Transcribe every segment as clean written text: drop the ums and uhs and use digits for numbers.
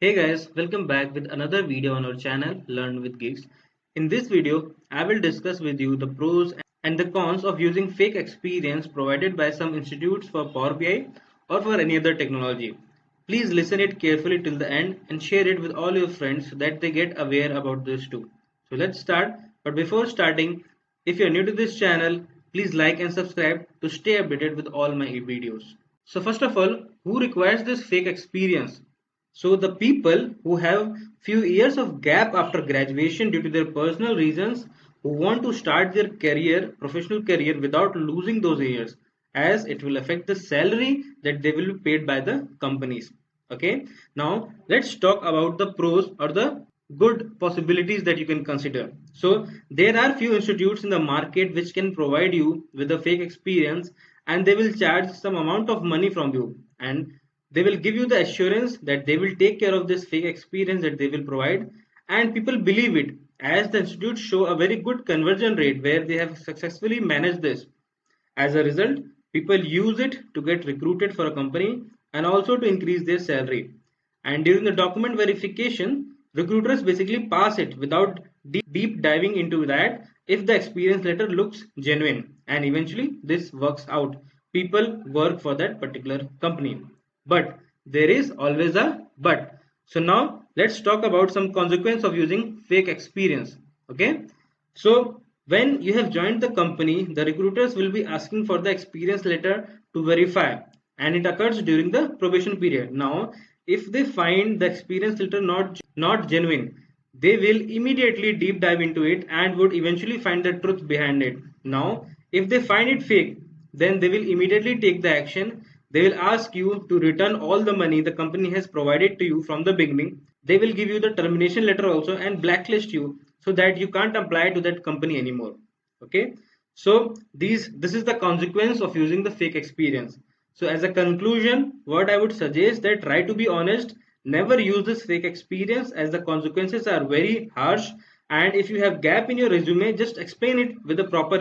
Hey guys, welcome back with another video on our channel Learn with Geeks. In this video, I will discuss with you the pros and the cons of using fake experience provided by some institutes for Power BI or for any other technology. Please listen it carefully till the end and share it with all your friends so that they get aware about this too. So let's start. But before starting, if you're new to this channel, please like and subscribe to stay updated with all my videos. So first of all, who requires this fake experience? So the people who have few years of gap after graduation due to their personal reasons who want to start their career, professional career without losing those years as it will affect the salary that they will be paid by the companies. Okay. Now let's talk about the pros or the good possibilities that you can consider. So there are few institutes in the market which can provide you with a fake experience and they will charge some amount of money from you and they will give you the assurance that they will take care of this fake experience that they will provide and people believe it as the institutes show a very good conversion rate where they have successfully managed this. As a result, people use it to get recruited for a company and also to increase their salary. And during the document verification, recruiters basically pass it without deep diving into that if the experience letter looks genuine. And eventually, this works out. People work for that particular company. But there is always a but. So now let's talk about some consequence of using fake experience. Okay. So when you have joined the company, the recruiters will be asking for the experience letter to verify and it occurs during the probation period. Now, if they find the experience letter not genuine, they will immediately deep dive into it and would eventually find the truth behind it. Now, if they find it fake, then they will immediately take the action. They will ask you to return all the money the company has provided to you from the beginning. They will give you the termination letter also and blacklist you so that you can't apply to that company anymore. Okay. So this is the consequence of using the fake experience. So as a conclusion, what I would suggest that try to be honest, never use this fake experience as the consequences are very harsh. And if you have gap in your resume, just explain it with the proper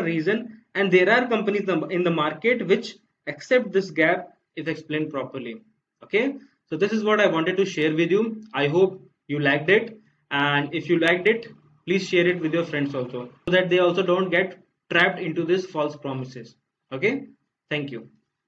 reason. And there are companies in the market which accept this gap if explained properly. Okay. So this is what I wanted to share with you. I hope you liked it. And if you liked it, please share it with your friends also so that they also don't get trapped into these false promises. Okay. Thank you.